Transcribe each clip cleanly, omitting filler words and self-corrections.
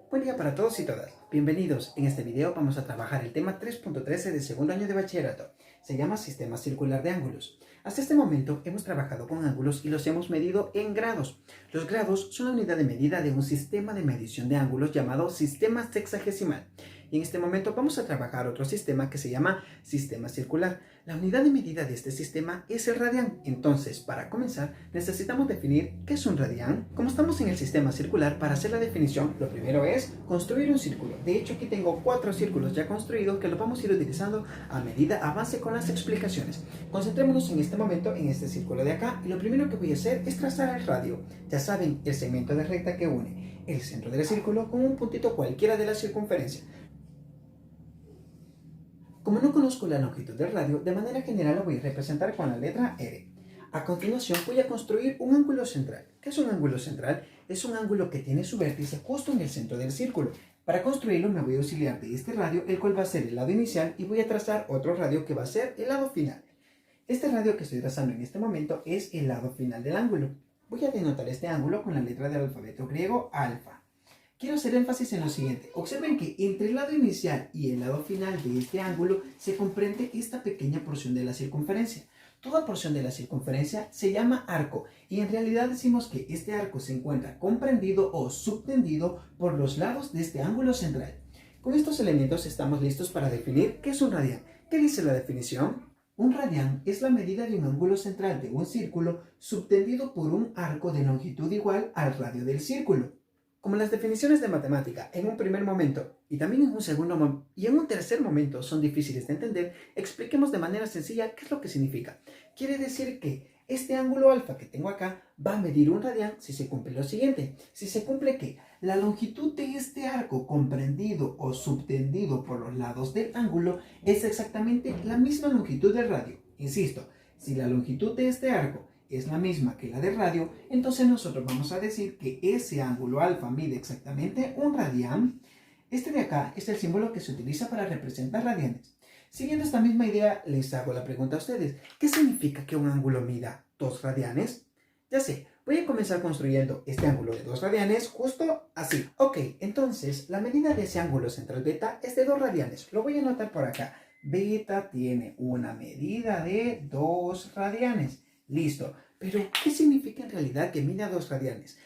Buen día para todos y todas. Bienvenidos. En este video vamos a trabajar el tema 3.13 de segundo año de bachillerato. Se llama Sistema Circular de Ángulos. Hasta este momento hemos trabajado con ángulos y los hemos medido en grados. Los grados son la unidad de medida de un sistema de medición de ángulos llamado sistema sexagesimal. Y en este momento vamos a trabajar otro sistema que se llama sistema circular. La unidad de medida de este sistema es el radián. Entonces, para comenzar, necesitamos definir qué es un radián. Como estamos en el sistema circular, para hacer la definición, lo primero es construir un círculo. De hecho, aquí tengo 4 círculos ya construidos que los vamos a ir utilizando a medida avance con las explicaciones. Concentrémonos en este momento en este círculo de acá y lo primero que voy a hacer es trazar el radio. Ya saben, el segmento de recta que une el centro del círculo con un puntito cualquiera de la circunferencia. Como no conozco la longitud del radio, de manera general lo voy a representar con la letra R. A continuación voy a construir un ángulo central. ¿Qué es un ángulo central? Es un ángulo que tiene su vértice justo en el centro del círculo. Para construirlo me voy a auxiliar de este radio, el cual va a ser el lado inicial, y voy a trazar otro radio que va a ser el lado final. Este radio que estoy trazando en este momento es el lado final del ángulo. Voy a denotar este ángulo con la letra del alfabeto griego alfa. Quiero hacer énfasis en lo siguiente. Observen que entre el lado inicial y el lado final de este ángulo se comprende esta pequeña porción de la circunferencia. Toda porción de la circunferencia se llama arco y en realidad decimos que este arco se encuentra comprendido o subtendido por los lados de este ángulo central. Con estos elementos estamos listos para definir qué es un radián. ¿Qué dice la definición? Un radián es la medida de un ángulo central de un círculo subtendido por un arco de longitud igual al radio del círculo. Como las definiciones de matemática en un primer momento y también en un segundo y en un tercer momento son difíciles de entender, expliquemos de manera sencilla qué es lo que significa. Quiere decir que este ángulo alfa que tengo acá va a medir un radián si se cumple lo siguiente. Si se cumple que la longitud de este arco comprendido o subtendido por los lados del ángulo es exactamente la misma longitud del radio. Insisto, si la longitud de este arco es la misma que la del radio, entonces nosotros vamos a decir que ese ángulo alfa mide exactamente un radián. Este de acá es el símbolo que se utiliza para representar radianes. Siguiendo esta misma idea, les hago la pregunta a ustedes. ¿Qué significa que un ángulo mida 2 radianes? Ya sé, voy a comenzar construyendo este ángulo de 2 radianes justo así. Ok, entonces la medida de ese ángulo central beta es de 2 radianes. Lo voy a anotar por acá. Beta tiene una medida de 2 radianes. Listo. Pero, ¿qué significa en realidad que mida 2 radianes?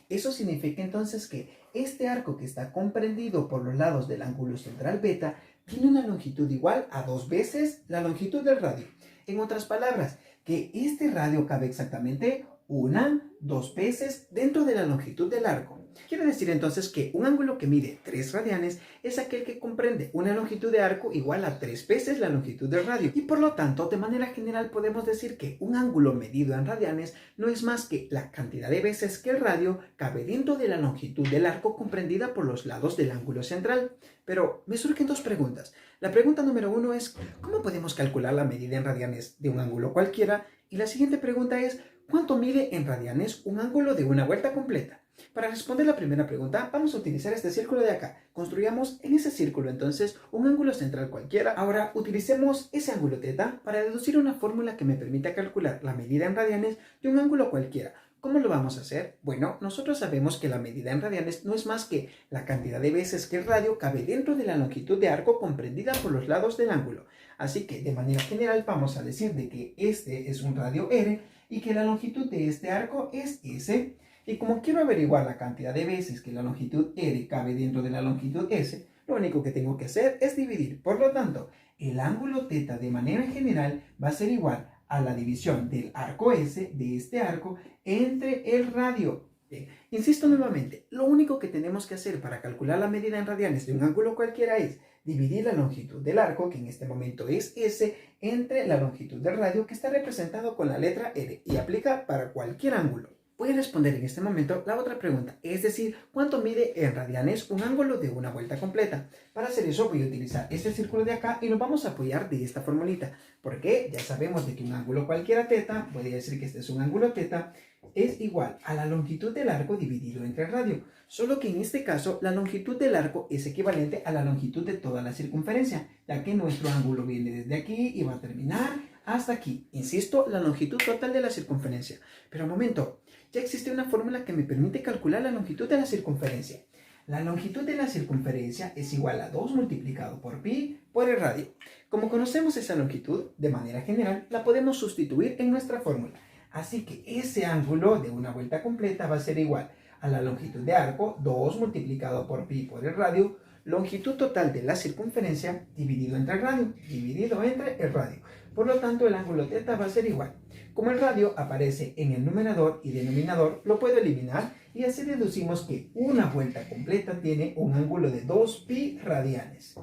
Eso significa entonces que este arco que está comprendido por los lados del ángulo central beta tiene una longitud igual a 2 veces la longitud del radio. En otras palabras, que este radio cabe exactamente 2 veces dentro de la longitud del arco. Quiere decir entonces que un ángulo que mide 3 radianes es aquel que comprende una longitud de arco igual a 3 veces la longitud del radio. Y por lo tanto, de manera general podemos decir que un ángulo medido en radianes no es más que la cantidad de veces que el radio cabe dentro de la longitud del arco comprendida por los lados del ángulo central. Pero me surgen 2 preguntas. La pregunta número 1 es, ¿cómo podemos calcular la medida en radianes de un ángulo cualquiera? Y la siguiente pregunta es, ¿cuánto mide en radianes un ángulo de una vuelta completa? Para responder la primera pregunta, vamos a utilizar este círculo de acá. Construyamos en ese círculo entonces un ángulo central cualquiera. Ahora utilicemos ese ángulo θ para deducir una fórmula que me permita calcular la medida en radianes de un ángulo cualquiera. ¿Cómo lo vamos a hacer? Bueno, nosotros sabemos que la medida en radianes no es más que la cantidad de veces que el radio cabe dentro de la longitud de arco comprendida por los lados del ángulo. Así que, de manera general, vamos a decir de que este es un radio R y que la longitud de este arco es S. Y como quiero averiguar la cantidad de veces que la longitud R cabe dentro de la longitud S, lo único que tengo que hacer es dividir. Por lo tanto, el ángulo θ de manera general va a ser igual a la división del arco S de este arco entre el radio. Bien, insisto nuevamente, lo único que tenemos que hacer para calcular la medida en radianes de un ángulo cualquiera es dividir la longitud del arco, que en este momento es S, entre la longitud del radio, que está representado con la letra R, y aplica para cualquier ángulo. Voy a responder en este momento la otra pregunta, es decir, ¿cuánto mide en radianes un ángulo de una vuelta completa? Para hacer eso voy a utilizar este círculo de acá y nos vamos a apoyar de esta formulita, porque ya sabemos de que un ángulo cualquiera θ, voy a decir que este es un ángulo θ, es igual a la longitud del arco dividido entre el radio, solo que en este caso la longitud del arco es equivalente a la longitud de toda la circunferencia, ya que nuestro ángulo viene desde aquí y va a terminar hasta aquí. Insisto, la longitud total de la circunferencia. Pero un momento, ya existe una fórmula que me permite calcular la longitud de la circunferencia. La longitud de la circunferencia es igual a 2 multiplicado por pi por el radio. Como conocemos esa longitud, de manera general, la podemos sustituir en nuestra fórmula. Así que ese ángulo de una vuelta completa va a ser igual a la longitud de arco, 2 multiplicado por pi por el radio, longitud total de la circunferencia dividido entre el radio, dividido entre el radio. Por lo tanto, el ángulo θ va a ser igual. Como el radio aparece en el numerador y denominador, lo puedo eliminar y así deducimos que una vuelta completa tiene un ángulo de 2pi radianes.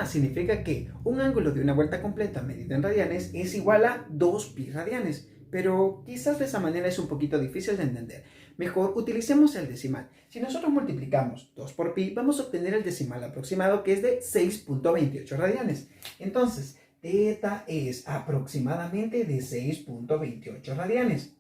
Significa que un ángulo de una vuelta completa medido en radianes es igual a 2pi radianes. Pero quizás de esa manera es un poquito difícil de entender. Mejor utilicemos el decimal. Si nosotros multiplicamos 2 por pi, vamos a obtener el decimal aproximado que es de 6.28 radianes. Entonces, θ es aproximadamente de 6.28 radianes.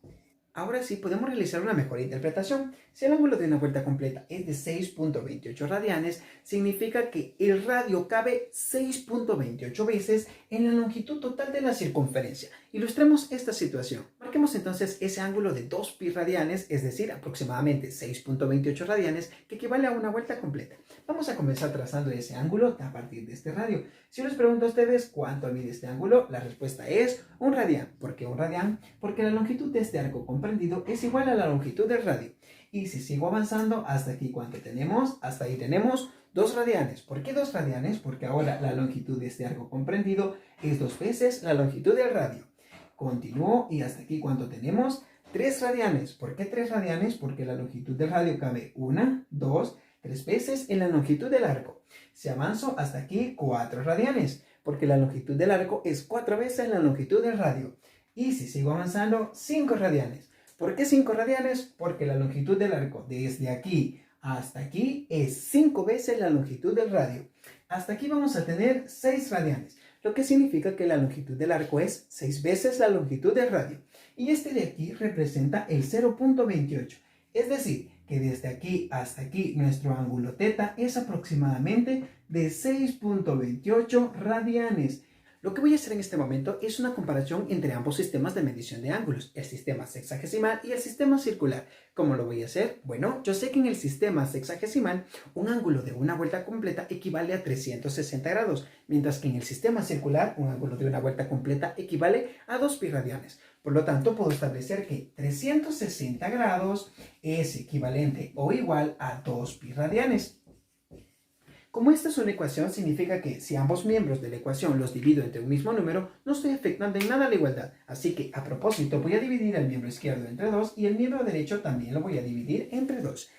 Ahora sí podemos realizar una mejor interpretación. Si el ángulo de una vuelta completa es de 6.28 radianes, significa que el radio cabe 6.28 veces en la longitud total de la circunferencia. Ilustremos esta situación. Marquemos entonces ese ángulo de 2pi radianes, es decir, aproximadamente 6.28 radianes, que equivale a una vuelta completa. Vamos a comenzar trazando ese ángulo a partir de este radio. Si les pregunto a ustedes cuánto mide este ángulo, la respuesta es un radián. ¿Por qué un radián? Porque la longitud de este arco comprendido es igual a la longitud del radio. Y si sigo avanzando, hasta aquí, ¿cuánto tenemos? Hasta ahí tenemos 2 radianes. ¿Por qué 2 radianes? Porque ahora la longitud de este arco comprendido es 2 veces la longitud del radio. Continúo y hasta aquí, ¿cuánto tenemos? 3 radianes. ¿Por qué 3 radianes? Porque la longitud del radio cabe 1, 2, 3 veces en la longitud del arco. Si avanzo hasta aquí, 4 radianes. Porque la longitud del arco es 4 veces la longitud del radio. Y si sigo avanzando, 5 radianes. ¿Por qué 5 radianes? Porque la longitud del arco desde aquí hasta aquí es 5 veces la longitud del radio. Hasta aquí vamos a tener 6 radianes, lo que significa que la longitud del arco es 6 veces la longitud del radio. Y este de aquí representa el 0.28. Es decir, que desde aquí hasta aquí nuestro ángulo θ es aproximadamente de 6.28 radianes. Lo que voy a hacer en este momento es una comparación entre ambos sistemas de medición de ángulos, el sistema sexagesimal y el sistema circular. ¿Cómo lo voy a hacer? Bueno, yo sé que en el sistema sexagesimal un ángulo de una vuelta completa equivale a 360 grados, mientras que en el sistema circular un ángulo de una vuelta completa equivale a 2 pi radianes. Por lo tanto, puedo establecer que 360 grados es equivalente o igual a 2 pi radianes. Como esta es una ecuación, significa que si ambos miembros de la ecuación los divido entre un mismo número, no estoy afectando en nada la igualdad. Así que, a propósito, voy a dividir el miembro izquierdo entre 2 y el miembro derecho también lo voy a dividir entre 2.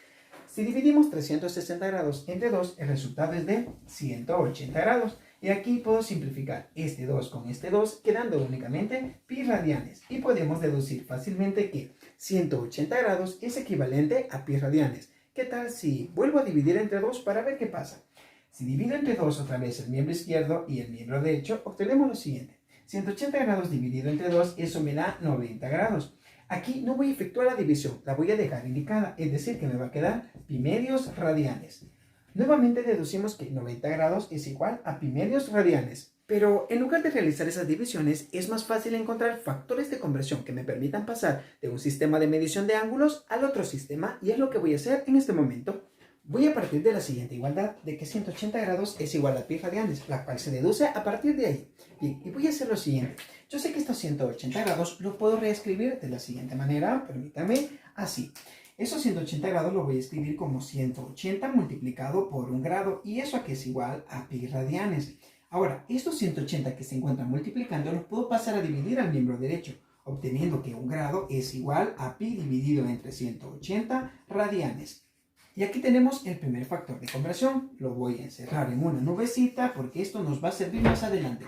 Si dividimos 360 grados entre 2, el resultado es de 180 grados. Y aquí puedo simplificar este 2 con este 2, quedando únicamente pi radianes. Y podemos deducir fácilmente que 180 grados es equivalente a pi radianes. ¿Qué tal si vuelvo a dividir entre 2 para ver qué pasa? Si divido entre 2 otra vez el miembro izquierdo y el miembro derecho, obtenemos lo siguiente. 180 grados dividido entre 2, eso me da 90 grados. Aquí no voy a efectuar la división, la voy a dejar indicada, es decir, que me va a quedar pi medios radianes. Nuevamente deducimos que 90 grados es igual a pi medios radianes. Pero en lugar de realizar esas divisiones, es más fácil encontrar factores de conversión que me permitan pasar de un sistema de medición de ángulos al otro sistema, y es lo que voy a hacer en este momento. Voy a partir de la siguiente igualdad, de que 180 grados es igual a pi radianes, la cual se deduce a partir de ahí. Bien, y voy a hacer lo siguiente. Yo sé que estos 180 grados lo puedo reescribir de la siguiente manera, permítame, así. Esos 180 grados lo voy a escribir como 180 multiplicado por un grado, y eso aquí es igual a pi radianes. Ahora, estos 180 que se encuentran multiplicando los puedo pasar a dividir al miembro derecho, obteniendo que un grado es igual a pi dividido entre 180 radianes. Y aquí tenemos el primer factor de conversión. Lo voy a encerrar en una nubecita porque esto nos va a servir más adelante.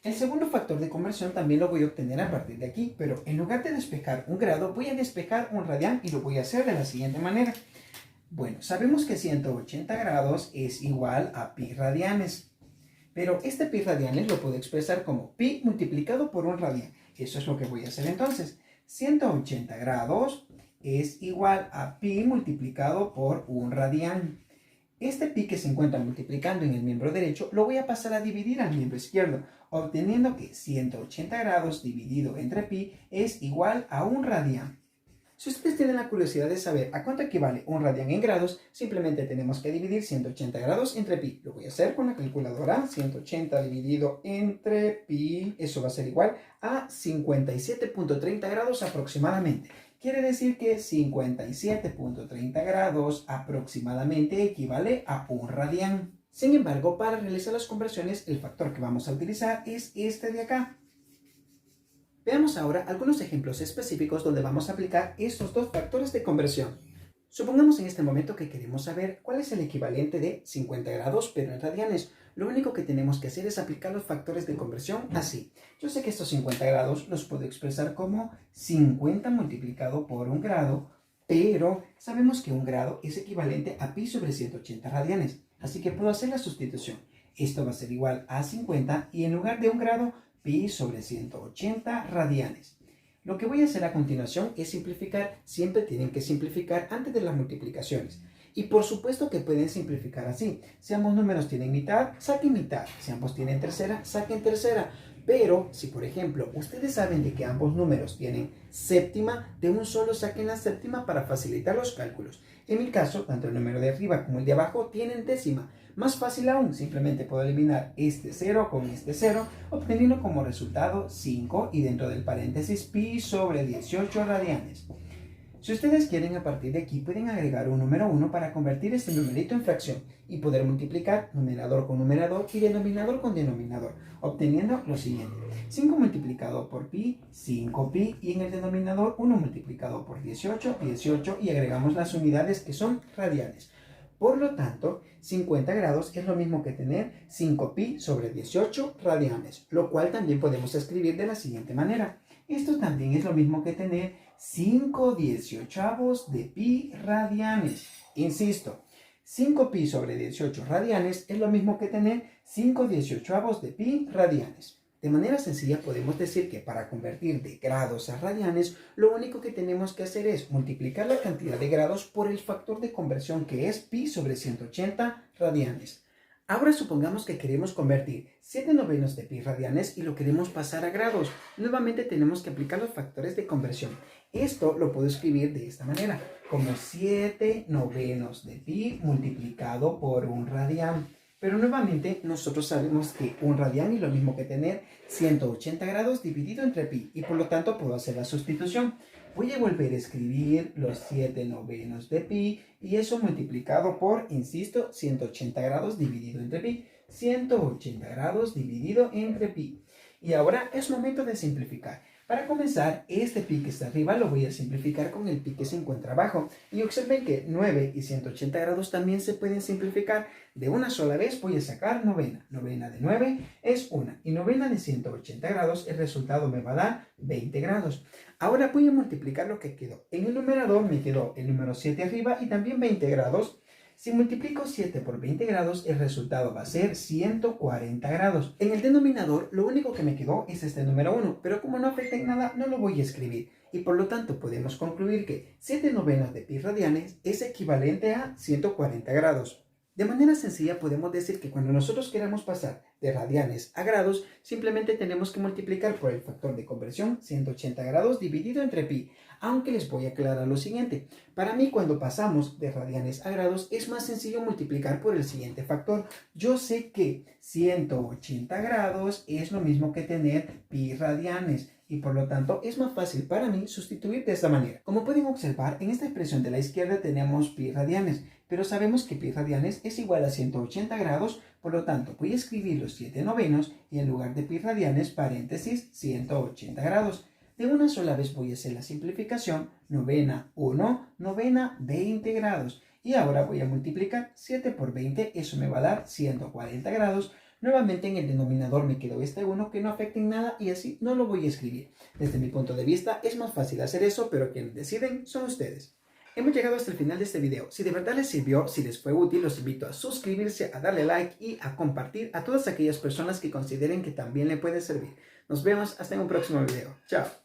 El segundo factor de conversión también lo voy a obtener a partir de aquí, pero en lugar de despejar un grado, voy a despejar un radián y lo voy a hacer de la siguiente manera. Bueno, sabemos que 180 grados es igual a pi radianes, pero este pi radianes lo puedo expresar como pi multiplicado por un radián. Eso es lo que voy a hacer entonces. 180 grados es igual a pi multiplicado por un radián. Este pi que se encuentra multiplicando en el miembro derecho lo voy a pasar a dividir al miembro izquierdo, obteniendo que 180 grados dividido entre pi es igual a un radián. Si ustedes tienen la curiosidad de saber a cuánto equivale un radián en grados, simplemente tenemos que dividir 180 grados entre pi. Lo voy a hacer con la calculadora. 180 dividido entre pi, eso va a ser igual a 57.30 grados aproximadamente. Quiere decir que 57.30 grados aproximadamente equivale a un radián. Sin embargo, para realizar las conversiones, el factor que vamos a utilizar es este de acá. Veamos ahora algunos ejemplos específicos donde vamos a aplicar estos dos factores de conversión. Supongamos en este momento que queremos saber cuál es el equivalente de 50 grados, pero en radianes. Lo único que tenemos que hacer es aplicar los factores de conversión así. Yo sé que estos 50 grados los puedo expresar como 50 multiplicado por un grado, pero sabemos que un grado es equivalente a pi sobre 180 radianes. Así que puedo hacer la sustitución. Esto va a ser igual a 50 y en lugar de un grado, pi sobre 180 radianes. Lo que voy a hacer a continuación es simplificar. Siempre tienen que simplificar antes de las multiplicaciones. Y por supuesto que pueden simplificar así. Si ambos números tienen mitad, saquen mitad. Si ambos tienen tercera, saquen tercera. Pero si por ejemplo ustedes saben de que ambos números tienen séptima, de un solo saquen la séptima para facilitar los cálculos. En mi caso, tanto el número de arriba como el de abajo tienen décima. Más fácil aún, simplemente puedo eliminar este 0 con este 0, obteniendo como resultado 5 y dentro del paréntesis pi sobre 18 radianes. Si ustedes quieren, a partir de aquí pueden agregar un número 1 para convertir este numerito en fracción y poder multiplicar numerador con numerador y denominador con denominador, obteniendo lo siguiente. 5 multiplicado por pi, 5pi, y en el denominador 1 multiplicado por 18, 18, y agregamos las unidades que son radianes. Por lo tanto, 50 grados es lo mismo que tener 5pi sobre 18 radianes, lo cual también podemos escribir de la siguiente manera. Esto también es lo mismo que tener 5/18 de pi radianes. Insisto, 5pi sobre 18 radianes es lo mismo que tener 5/18 de pi radianes. De manera sencilla podemos decir que para convertir de grados a radianes, lo único que tenemos que hacer es multiplicar la cantidad de grados por el factor de conversión que es pi sobre 180 radianes. Ahora supongamos que queremos convertir 7/9 de pi radianes y lo queremos pasar a grados. Nuevamente tenemos que aplicar los factores de conversión. Esto lo puedo escribir de esta manera, como 7/9 de pi multiplicado por un radián. Pero nuevamente nosotros sabemos que un radián es lo mismo que tener 180 grados dividido entre pi, y por lo tanto puedo hacer la sustitución. Voy a volver a escribir los 7/9 de pi y eso multiplicado por, insisto, 180 grados dividido entre pi. 180 grados dividido entre pi. Y ahora es momento de simplificar. Para comenzar, este pi que está arriba lo voy a simplificar con el pi que se encuentra abajo. Y observen que 9 y 180 grados también se pueden simplificar. De una sola vez voy a sacar novena. Novena de 9 es 1. Y novena de 180 grados, el resultado me va a dar 20 grados. Ahora voy a multiplicar lo que quedó. En el numerador me quedó el número 7 arriba y también 20 grados. Si multiplico 7 por 20 grados, el resultado va a ser 140 grados. En el denominador, lo único que me quedó es este número 1, pero como no afecta en nada, no lo voy a escribir. Y por lo tanto, podemos concluir que 7/9 de pi radianes es equivalente a 140 grados. De manera sencilla, podemos decir que cuando nosotros queramos pasar de radianes a grados, simplemente tenemos que multiplicar por el factor de conversión 180 grados dividido entre pi. Aunque les voy a aclarar lo siguiente. Para mí, cuando pasamos de radianes a grados, es más sencillo multiplicar por el siguiente factor. Yo sé que 180 grados es lo mismo que tener pi radianes. Y por lo tanto es más fácil para mí sustituir de esta manera. Como pueden observar, en esta expresión de la izquierda tenemos pi radianes, pero sabemos que pi radianes es igual a 180 grados, por lo tanto voy a escribir los 7/9 y en lugar de pi radianes, paréntesis, 180 grados. De una sola vez voy a hacer la simplificación, novena 1, novena 20 grados. Y ahora voy a multiplicar 7 por 20, eso me va a dar 140 grados. Nuevamente en el denominador me quedó este 1 que no afecta en nada y así no lo voy a escribir. Desde mi punto de vista es más fácil hacer eso, pero quienes deciden son ustedes. Hemos llegado hasta el final de este video. Si de verdad les sirvió, si les fue útil, los invito a suscribirse, a darle like y a compartir a todas aquellas personas que consideren que también le puede servir. Nos vemos hasta en un próximo video. Chao.